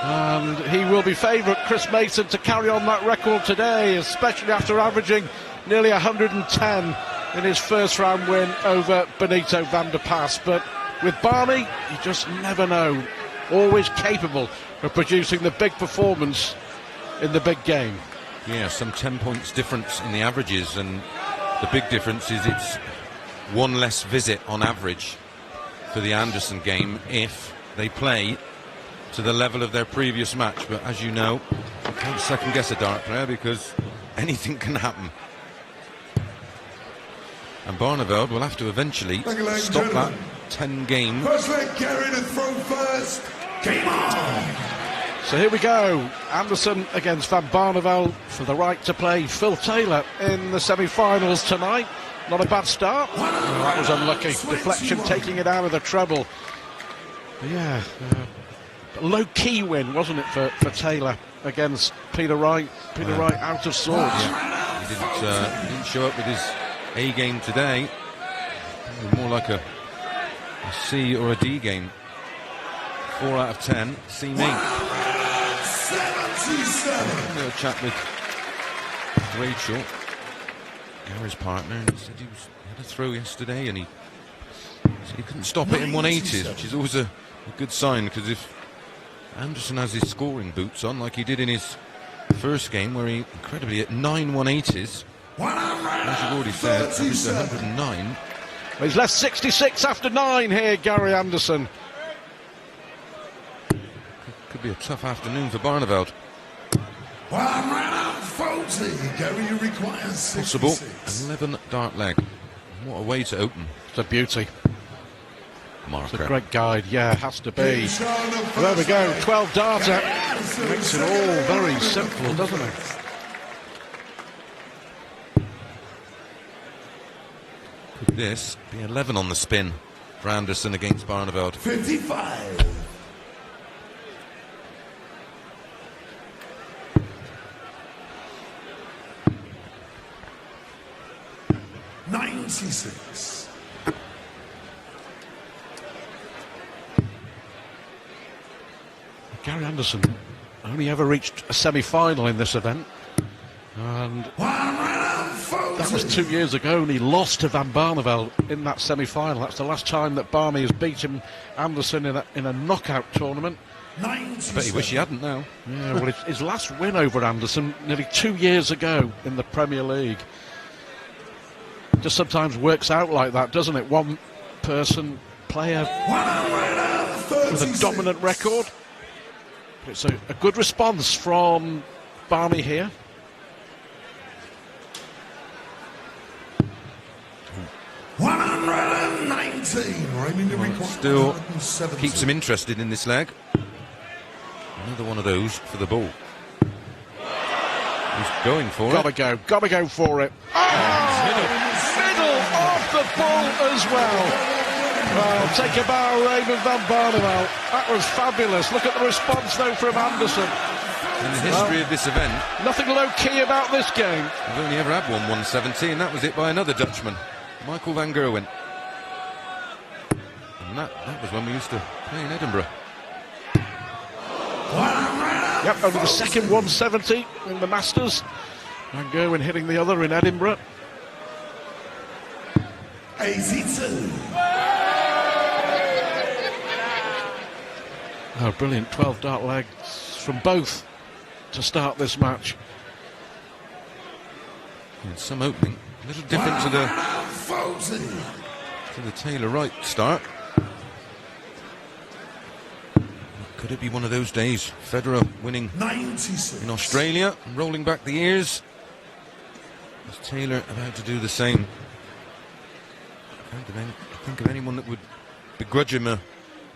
And he will be favourite, Chris Mason, to carry on that record today, especially after averaging nearly 110 in his first round win over Benito van der Pas. But with Barney, you just never know. Always capable of producing the big performance in the big game. Yeah, some 10 points difference in the averages, and the big difference is it's one less visit on average for the Anderson game if they play to the level of their previous match. But as you know, you can't second guess a dart player because anything can happen. And Barneveld will have to eventually stop that 10-game. First leg, Gerwen to throw first. Game on! So here we go. Anderson against Van Barneveld for the right to play Phil Taylor in the semi-finals tonight. Not a bad start. Oh, that was unlucky. Deflection taking it out of the treble. But yeah, low-key win, wasn't it, for Taylor against Peter Wright. Peter Wright out of sorts. Yeah. He didn't show up with his A game today. More like a C or a D game. 4 out of 10. See me. 177. A chat with Rachel, Gary's partner, and he said he had a throw yesterday and he said he couldn't stop it in 180s, which is always a good sign, because if Anderson has his scoring boots on like he did in his first game where he incredibly hit 9 180s, as you've already said, that was 109. He's left 66 after 9 here, Gary Anderson. Could be a tough afternoon for Barneveld. 140. Gary, you require 66. Possible 11 dart leg. What a way to open. It's a beauty. Marker. It's a great guide, yeah, has to be. There we go, 12 darter. Makes it all very simple, doesn't it? Could this be 11 on the spin for Anderson against Barneveld? 55. 96. Gary Anderson only ever reached a semi-final in this event, and that was 2 years ago, and he lost to Van Barneveld in that semi-final. That's the last time that Barney has beaten Anderson in a knockout tournament. I bet he wish he hadn't now. Yeah, well, his last win over Anderson nearly 2 years ago in the Premier League. Just sometimes works out like that, doesn't it? One person, player with a dominant record. It's a good response from Barney here. Still keeps him interested in this leg. Another one of those for the ball. He's going for it. Gotta go for it. Middle of the ball as well. Well, take a bow, Raymond van Barneveld. That was fabulous. Look at the response, though, from Anderson. In the history of this event, nothing low-key about this game. We've only ever had one 170, and that was it by another Dutchman, Michael van Gerwen. And that was when we used to play in Edinburgh. Yep, over the second 170 in the Masters. Van Gerwen hitting the other in Edinburgh. 82. Oh, brilliant. 12 dart legs from both to start this match. And some opening. A little different to the Taylor Wright start. Could it be one of those days? Federer winning 96. in Australia and rolling back the years. Is Taylor about to do the same? I can't think of anyone that would begrudge him a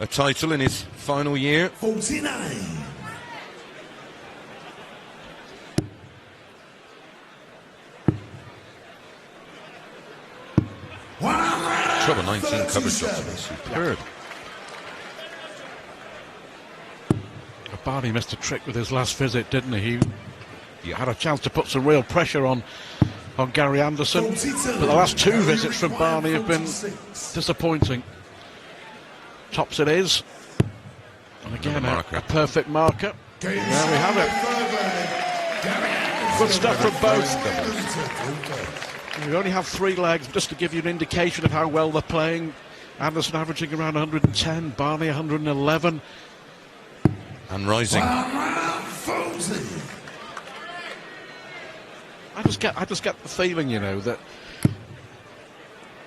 title in his final year. 49. Trouble 19 cover shots. Superb. Barney missed a trick with his last visit, didn't he? He had a chance to put some real pressure on Gary Anderson, but the last 2 visits from Barney have been disappointing. Tops it is. And again, a perfect marker. There we have it. Good stuff from both. We only have 3 legs, just to give you an indication of how well they're playing. Anderson averaging around 110, Barney 111. And rising. I just get the feeling, that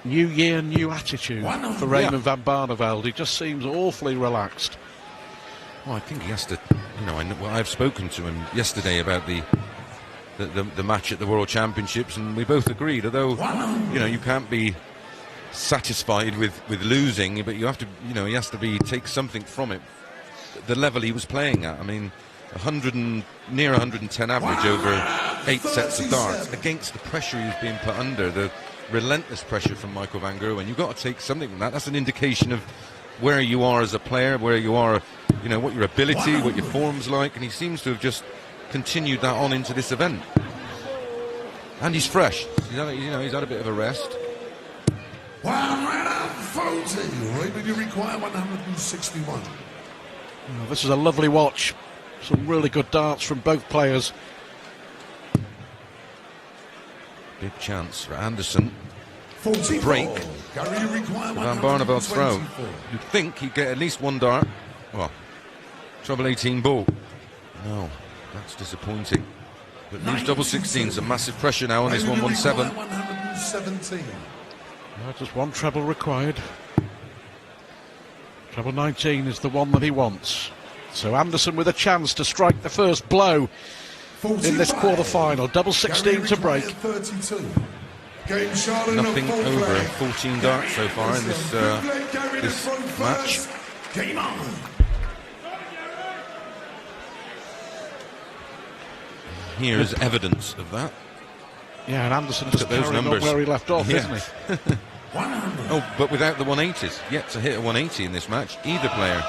new year, new attitude for Raymond van Barneveld. He just seems awfully relaxed. Well, I think he has to, I've spoken to him yesterday about the match at the World Championships, and we both agreed, although, you can't be satisfied with losing, but you have to, he has to take something from it. The level he was playing at, near 110 average over 8 sets of darts, against the pressure he was being put under, the relentless pressure from Michael van Gerwen. You've got to take something from that. That's an indication of where you are as a player, where you are, what your ability, what your form's like, and he seems to have just continued that on into this event. And he's fresh. He's had a bit of a rest. 140. Raymond, you require 161. Oh, this is a lovely watch. Some really good darts from both players. Big chance for Anderson. 44. Break. Van Barneveld's throw. You'd think he'd get at least 1 dart. Well, treble 18 ball. No, that's disappointing. But leaves double 16, some massive pressure now on this 117. 117. Just 1 treble required. Treble 19 is the one that he wants. So Anderson with a chance to strike the first blow in this quarter-final. Double 16 to break. 32. Nothing over 14 darts so far in this match. Game on. Here is evidence of that. Yeah, and Anderson just carrying on where he left off, isn't he? Oh, but without the 180s. Yet to hit a 180 in this match, either player.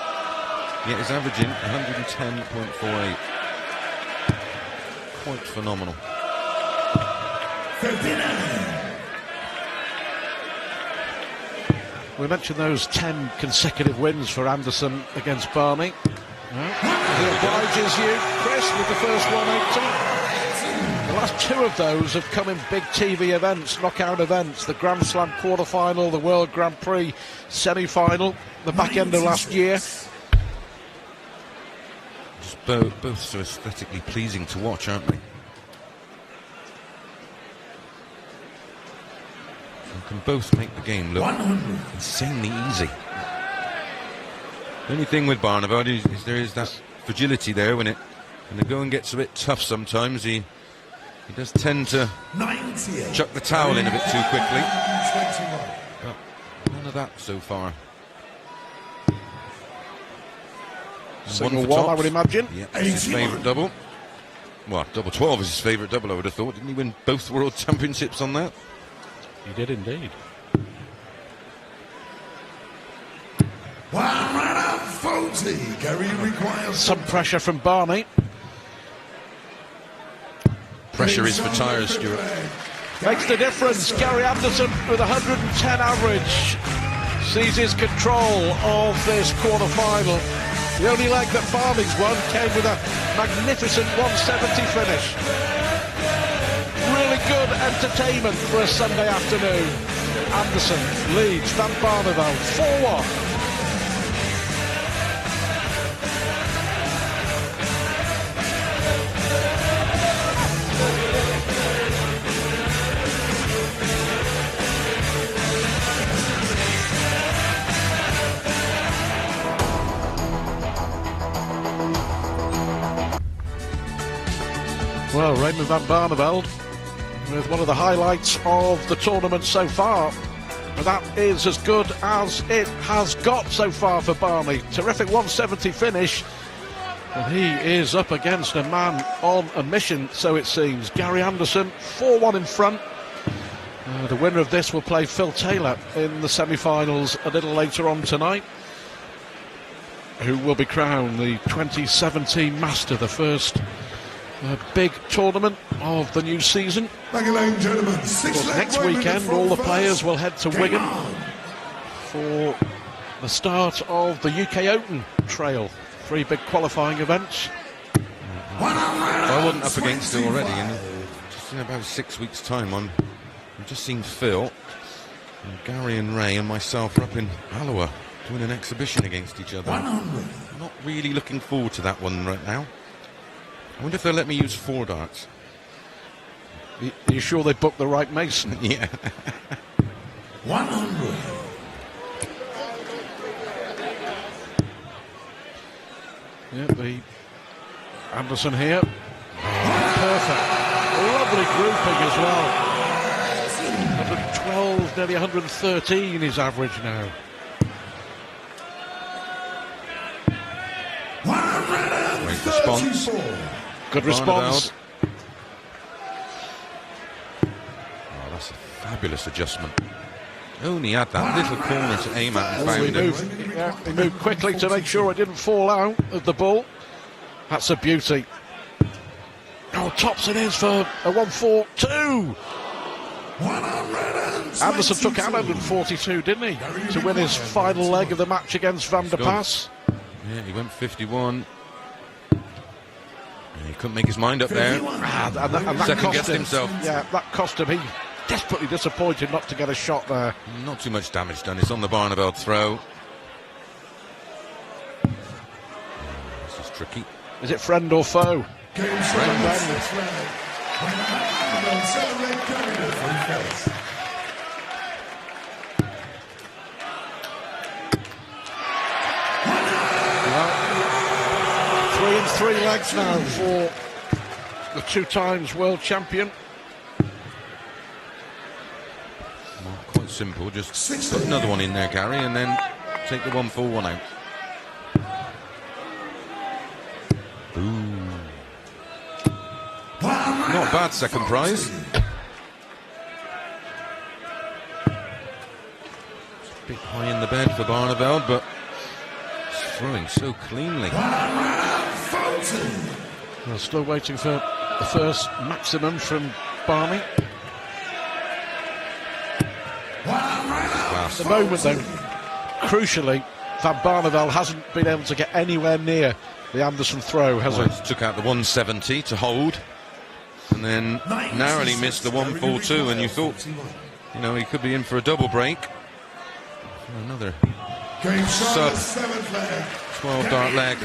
Yet is averaging 110.48. Quite phenomenal. 59. We mentioned those 10 consecutive wins for Anderson against Barney. He obliges you, Chris, with the first 180. The last 2 of those have come in big TV events, knockout events. The Grand Slam quarter-final, the World Grand Prix semi-final, the back end of last year. Just both so aesthetically pleasing to watch, aren't they? You can both make the game look insanely easy. The only thing with Barneveld is there is that fragility there when the going gets a bit tough sometimes. He does tend to chuck the towel in a bit too quickly. But none of that so far. Single 1, I would imagine. Yeah, it's his favourite double. Well, double 12 is his favourite double, I would have thought. Didn't he win both World Championships on that? He did indeed. 140. Gary requires some pressure from Barney. Pressure is for tyres, Stuart. Makes the difference. Gary Anderson with 110 average seizes control of this quarter-final. The only leg that Barney's won came with a magnificent 170 finish. Really good entertainment for a Sunday afternoon. Anderson leads Van Barneveld 4-1. Well, Raymond van Barneveld with one of the highlights of the tournament so far. And that is as good as it has got so far for Barney. Terrific 170 finish. And he is up against a man on a mission, so it seems. Gary Anderson, 4-1 in front. The winner of this will play Phil Taylor in the semi-finals a little later on tonight, who will be crowned the 2017 Master, the first big tournament of the new season. Gentlemen, next weekend all the players will head to Wigan for the start of the UK Open trail 3 big qualifying events. I wasn't up against it already, and just in about 6 weeks' time, I've just seen Phil, and Gary and Ray and myself are up in Alloa doing an exhibition against each other. I'm not really looking forward to that one right now. I wonder if they'll let me use 4 darts. Are you sure they booked the right Mason? Yeah. 100. Yeah, the Anderson here. Perfect. Lovely grouping as well. 112, nearly 113 is average now. 134. Great response. Good response. Oh, that's a fabulous adjustment. Only had that little corner to aim at and found it. He moved quickly to make sure it didn't fall out of the ball. That's a beauty. Oh, tops it is for a 142. Anderson took out 142, didn't he? To win his final leg of the match against Van der Pas. Yeah, he went 51. And he couldn't make his mind up there. And that Second cost guessed him. himself. Yeah, that cost him. He desperately disappointed not to get a shot there. Not too much damage done. It's on the Barneveld throw. This is tricky. Is it friend or foe? Three and 3 legs now for the 2 times world champion. Well, quite simple. Just put another one in there, Gary, and then take the 141 out. Ooh. Not bad second prize. It's a bit high in the bed for Barneveld, but it's throwing so cleanly. Well, still waiting for the first maximum from Barney. At the moment, though, crucially, Van Barneveld hasn't been able to get anywhere near the Anderson throw, has he? Took out the 170 to hold, and then narrowly missed the 142, and you thought, you know, he could be in for a double break. Another sub 12 dart leg.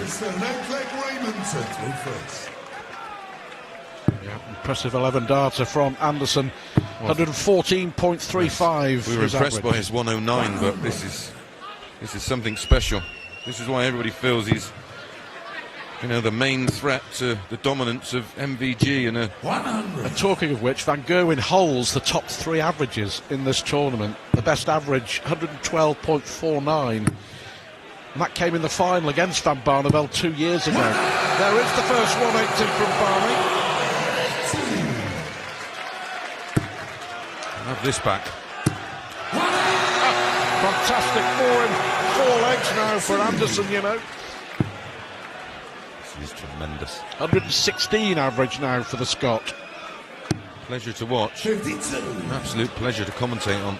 Yeah, impressive 11 darter from Anderson. 114.35. We were impressed by his 109, but this is something special. This is why everybody feels he's, you know, the main threat to the dominance of MVG. And talking of which, Van Gerwen holds the top 3 averages in this tournament. The best average, 112.49. And that came in the final against Van Barneveld 2 years ago. There is the first 180 from Barney. I'll have this back. Fantastic 4 legs now for Anderson, you know. This is tremendous. 116 average now for the Scot. Pleasure to watch. 52. An absolute pleasure to commentate on.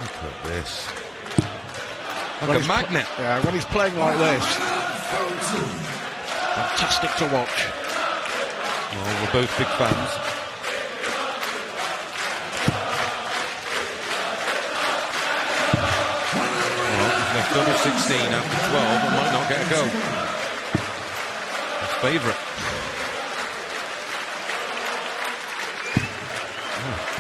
Look at this. Like a magnet. Yeah, when he's playing like this. Fantastic to watch. Well, we're both big fans. Left double 16 after 12 and might not get a go. His favourite.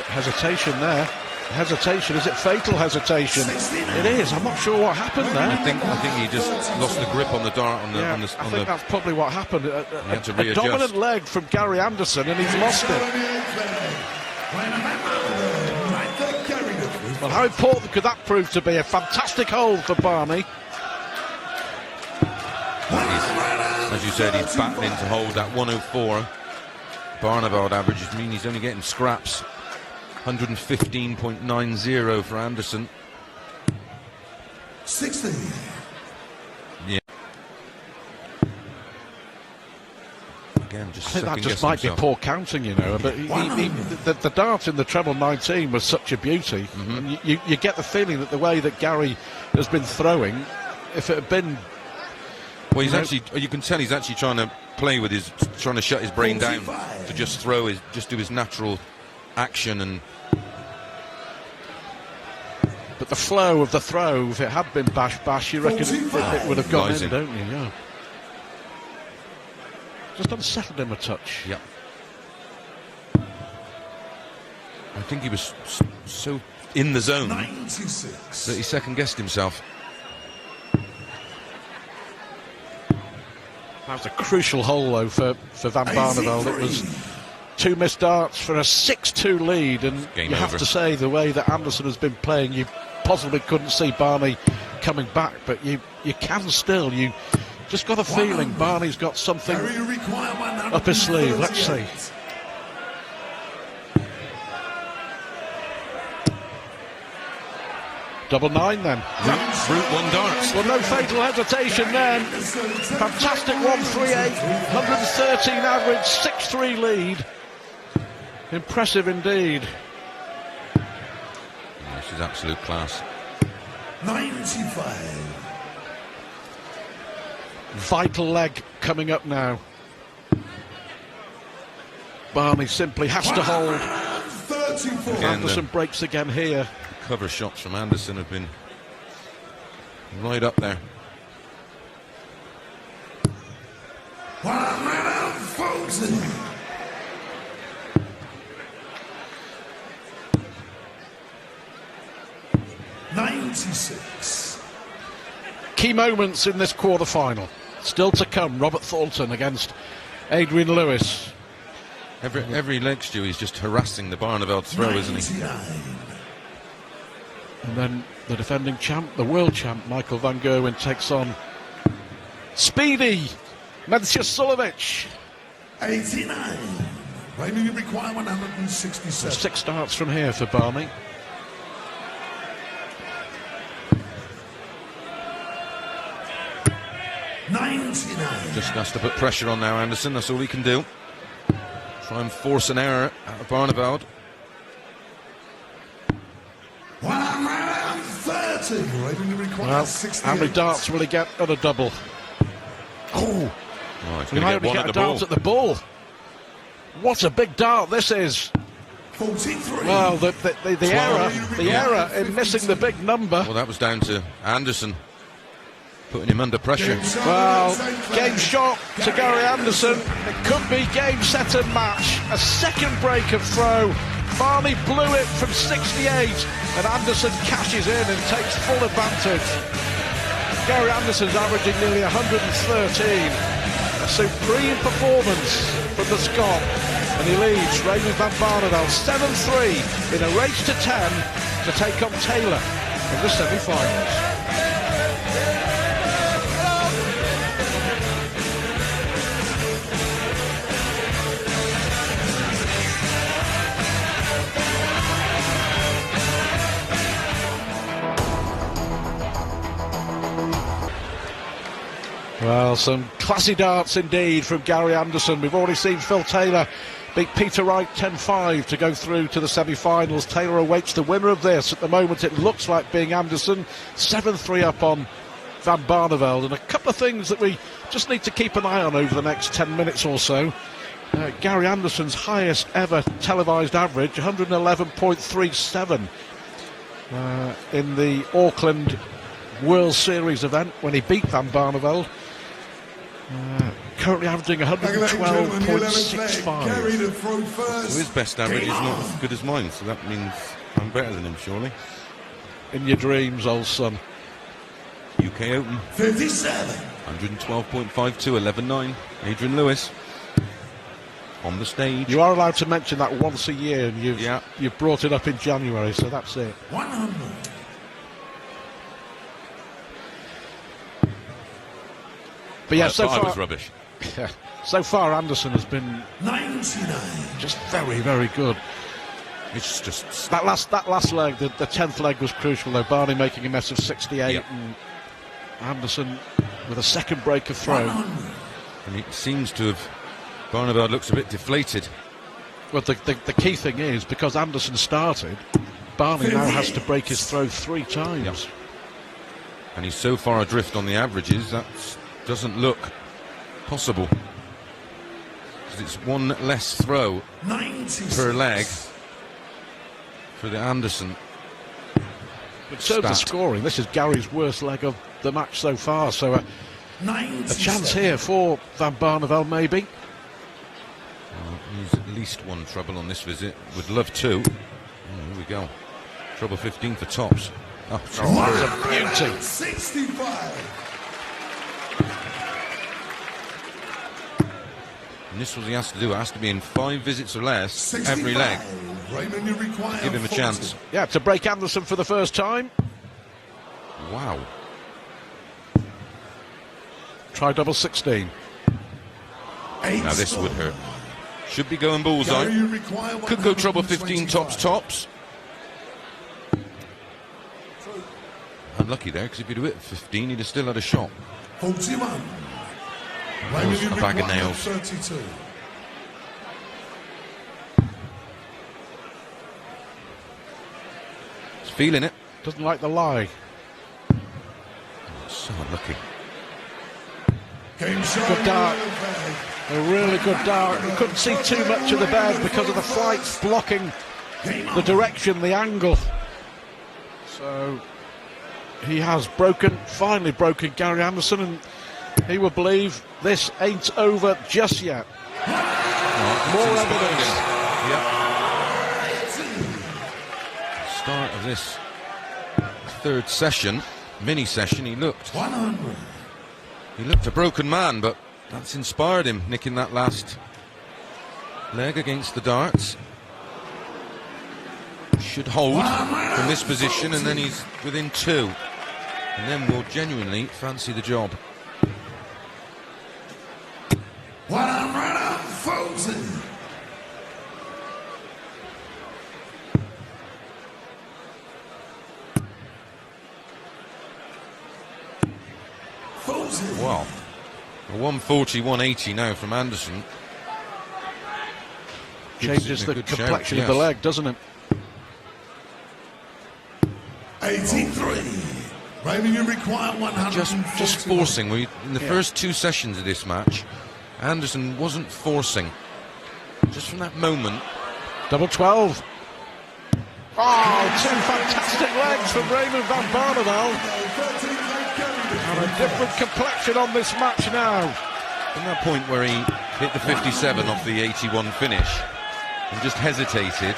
Hesitation there. Hesitation. Is it fatal hesitation? It is. I'm not sure what happened there. I think he just lost the grip on the dart on the. I think that's probably what happened. He had to A readjust. dominant leg from Gary Anderson, and he's lost it. Well, how important could that prove to be? A fantastic hold for Barney. As you said, he's battling to hold that 104. Barneveld averages mean he's only getting scraps. 115.90 for Anderson. 60. Yeah. Again, just I think that just second-guessing might be himself. poor counting, you know. But the dart in the treble 19 was such a beauty. And you get the feeling that the way that Gary has been throwing, if it had been Well, he's actually, you can tell he's actually trying to play with his, trying to shut his brain down to just throw his, just do his natural action. And but the flow of the throw, if it had been bash, you reckon it would have gone in, don't you? Yeah. Just unsettled him a touch. Yeah. I think he was so in the zone 96. that he second-guessed himself. That was a crucial hole, though, for Van Barneveld. It was 2 missed darts for a 6-2 lead, and Game you have over. to say, the way that Anderson has been playing, you possibly couldn't see Barney coming back, but you can still. You just got a feeling Barney's got something up his sleeve. Let's see. Double 9 then. Route 1 darts. Well, no fatal hesitation then. Fantastic 138, 113 average, 6-3 lead. Impressive indeed. This is absolute class. 95. Vital leg coming up now. Barney simply has to hold. 34. Again, Anderson breaks again here. Cover shots from Anderson have been right up there. 140. $96. Key moments in this quarter-final. Still to come. Robert Thornton against Adrian Lewis. Every leg, Stu, he's just harassing the Barneveld throw, isn't he? 99. And then the defending champ, the world champ, Michael van Gerwen, takes on Speedy Medjasulovic. 89. Raymond, you require 167. 6 starts from here for Barney. $99. Just has to put pressure on now, Anderson. That's all he can do. Try and force an error out of Barneveld. 130. Raymond, you require Well, 68. how many darts will he get at a double? Oh, Oh, he's he going might to only get one get at a the dart ball. at the ball. What a big dart this is. 43. Well, the error in missing the big number. Well, that was down to Anderson putting him under pressure. Well, game shot to Gary Anderson. It could be game, set and match. A second break of throw. Barney blew it from 68 and Anderson cashes in and takes full advantage. Gary Anderson's averaging nearly 113. A supreme performance from the Scot. And he leads Raymond van Barneveld 7-3 in a race to 10 to take on Taylor in the semi-finals. Well, some classy darts indeed from Gary Anderson. We've already seen Phil Taylor beat Peter Wright 10-5 to go through to the semi-finals. Taylor awaits the winner of this. At the moment it looks like being Anderson. 7-3 up on Van Barneveld. And a couple of things that we just need to keep an eye on over the next 10 minutes or so. Gary Anderson's highest ever televised average, 111.37 in the Auckland World Series event when he beat Van Barneveld. Currently averaging 112.65. Gary to throw first. So his best average is not as good as mine, so that means I'm better than him, surely. In your dreams, old son. UK Open, 57. 112.52, 11.9. Adrian Lewis on the stage. You are allowed to mention that once a year, and Yeah. you've brought it up in January, so that's it. 100. But yeah, But so I far, was rubbish. so far Anderson has been 99. just very, very good. It's just That last leg, the 10th leg was crucial though. Barney making a mess of 68, Yep. and Anderson with a second break of throw. 100. and it seems to have. Barneveld looks a bit deflated. Well, the key thing is, because Anderson started, Barney now has to break his throw 3 times. Yep. And he's so far adrift on the averages, that doesn't look possible. Because it's one less throw 96. per leg for the Anderson. But so the Stat. scoring. This is Gary's worst leg of the match so far. So a 97. chance here for Van Barneveld, maybe. He's at least one trouble on this visit. Would love two. Here we go. Trouble 15 for tops. Oh, That's a beauty. 65. and this was he has to do. It has to be in 5 visits or less 65. every leg. Raymond, you require Give him a 40. chance. Yeah, to break Anderson for the first time. Wow. Try double 16. Now this would hurt. Should be going bullseye. Gary, you require Could go trouble 15 tops. Unlucky there, because if he'd have hit 15, he'd have still had a shot. 41. Raymond, you a bag of require nails. 32. He's feeling it. Doesn't like the lie. So unlucky. Game shot. Good dart. A really good dart. You couldn't see too much of the bed because of the flights blocking the direction, the angle. So he has finally broken Gary Anderson, and he will believe this ain't over just yet. More evidence. Yep. Start of this third session, mini session, he looked 100. a broken man, but that's inspired him, nicking that last leg against the darts. Should hold from this position, and then he's within 2, and then will genuinely fancy the job. 100,000. Wow. A 140, 180 now from Anderson. Changes Gives him the a good shout, complexion of the yes. leg, doesn't it? 83. Raymond, you require 141. Just forcing. In the first 2 sessions of this match, Anderson wasn't forcing. Just from that moment. Double 12. Oh, 2 fantastic legs from Raymond van Barneveld. And a different complexion on this match now. From that point where he hit the 57 off the 81 finish and just hesitated,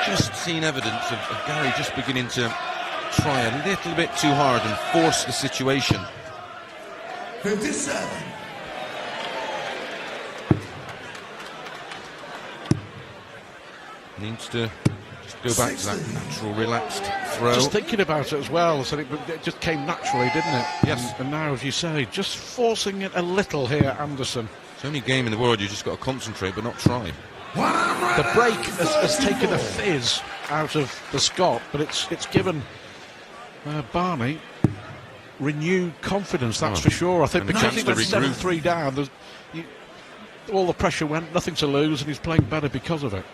just seen evidence of Gary just beginning to try a little bit too hard and force the situation. 57. Needs to just go back to that natural, relaxed throw. Just thinking about it as well, so it just came naturally, didn't it? Yes. And now, as you say, just forcing it a little here, Anderson. It's the only game in the world you just got to concentrate but not try. The break has taken a fizz out of the Scot, but it's given Barney renewed confidence, that's for sure. I think And a because he chance to went regroup. 7-3 down, all the pressure went, nothing to lose, and he's playing better because of it.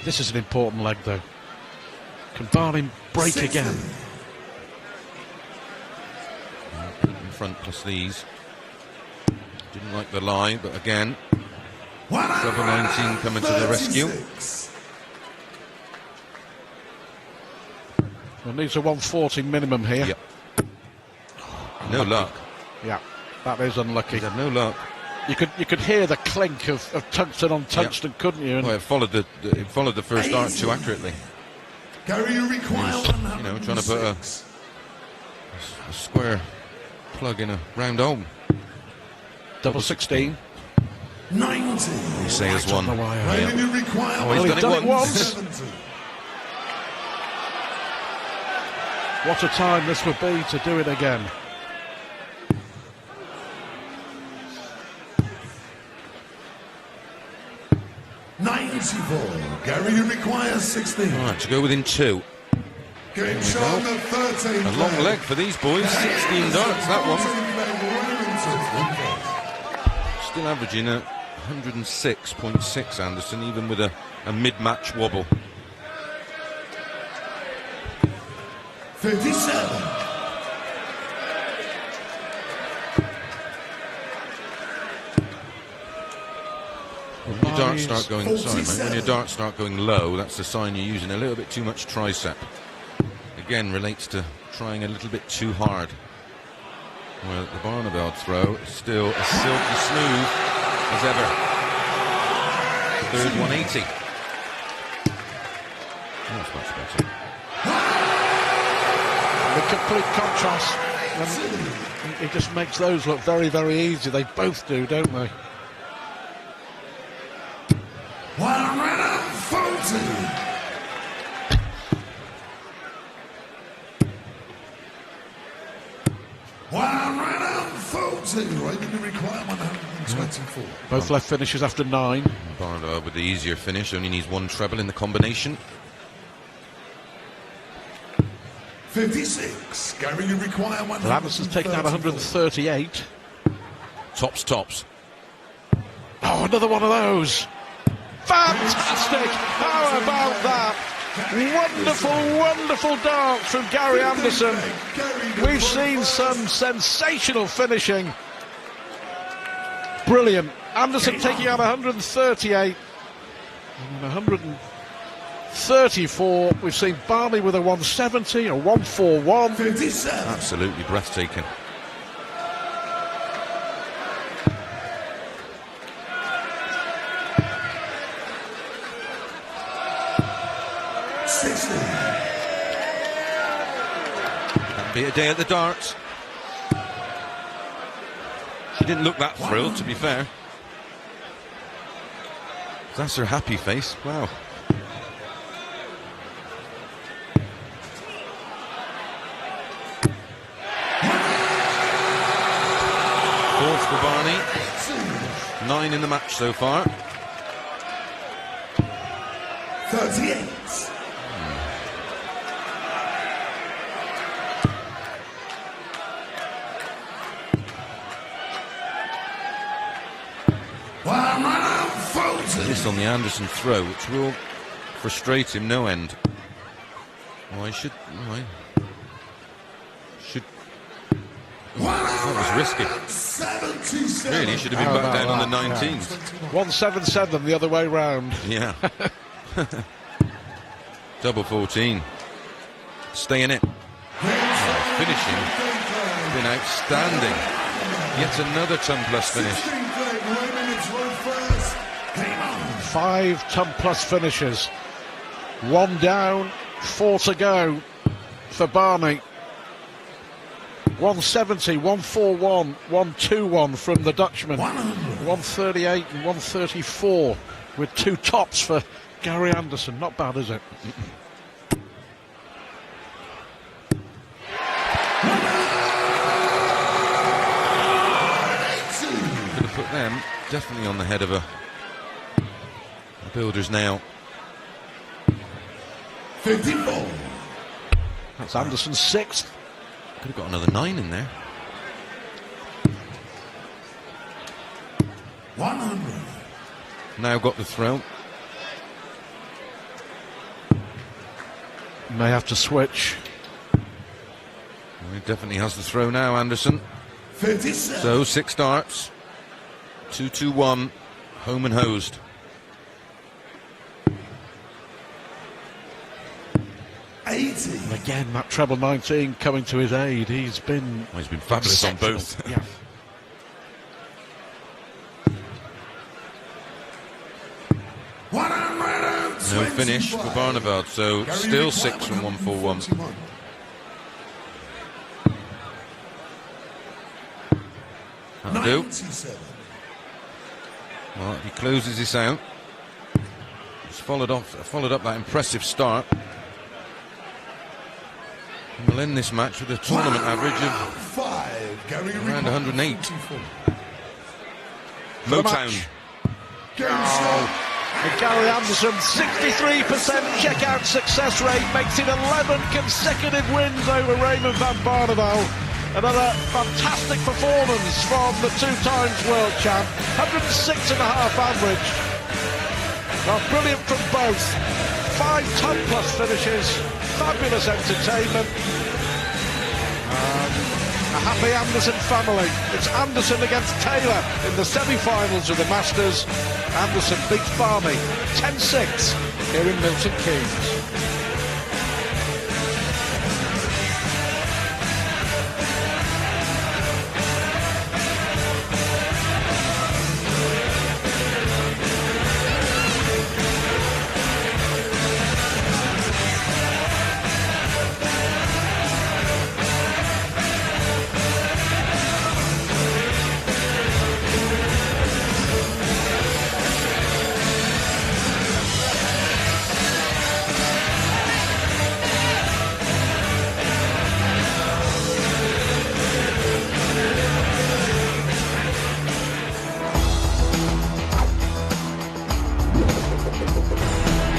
This is an important leg, though. Can Barney break again? In front plus these. Didn't like the lie, but again, Trouble 19 coming to the rescue. Well, needs a 140 minimum here. Yep. No luck. Yeah, that is unlucky. He's had no luck. You could hear the clink of tungsten on tungsten, couldn't you? And Well, it followed the first dart too accurately. Gary, you require You know, trying to put a square plug in a round hole. double 16. 90. You say as one. On the wire. Raymond, you require Oh, he's done it once. 170. What a time this would be to do it again. Gary, you require 16. All right, to go within 2. Game shot number 13. A long leg for these boys. 16 darts, that one. Still averaging at 106.6, Anderson, even with a mid-match wobble. 57. When your darts start going, sorry, mate, when your darts start going low, that's a sign you're using a little bit too much tricep. Again, relates to trying a little bit too hard. Well, the Barneveld throw is still as silky smooth as ever. Third 180. That's much better. The complete contrast. He just makes those look very, very easy. They both do, don't they? 140. Raymond to require 124. Both left finishes after 9. Barneveld with the easier finish, only needs one treble in the combination. 56. Gary, you require 134. Anderson's taken out 138. Tops. Oh, another one of those. Fantastic! How about that? Wonderful, wonderful darts from Gary Anderson. We've seen some sensational finishing. Brilliant. Anderson taking out 138 and 134. We've seen Barney with a 170, a 141. 57. Absolutely breathtaking. That'd be a day at the darts. She didn't look that thrilled, to be fair. That's her happy face. Wow. Fourth for Barney. 9 in the match so far. 38. This on the Anderson throw, which will frustrate him no end. Why should... That was risky. Really, should have been back down on the 19s. 177 the other way round. Yeah. Double 14. Stay in it. Finishing. Been outstanding. Yet another ton plus finish. 5 ton plus finishes. 1 down, 4 to go for Barney. 170, 141, 121 from the Dutchman. 138 and 134 with 2 tops for Gary Anderson. Not bad, is it? Could have put them definitely on the head of a builder's nail. 54. That's Anderson's 6th. Could have got another 9 in there. 100. Now got the throw. May have to switch. Well, he definitely has the throw now, Anderson. 57. So 6 darts. 2-2-1. Home and hosed. And again, that treble 19 coming to his aid. He's been Fabulous on both. Yeah. No finish for Barneveld, so still 6 from 141. That'll do. Well, he closes this out. He's followed up that impressive start. And we'll end this match with a tournament average of around 108. Motown. And Gary Anderson, 63% checkout success rate, makes it 11 consecutive wins over Raymond van Barneveld. Another fantastic performance from the 2-times world champ, 106.5 average. Well, brilliant from both. 5 ton plus finishes, fabulous entertainment. A happy Anderson family. It's Anderson against Taylor in the semi-finals of the Masters. Anderson beats Barney 10-6 here in Milton Keynes.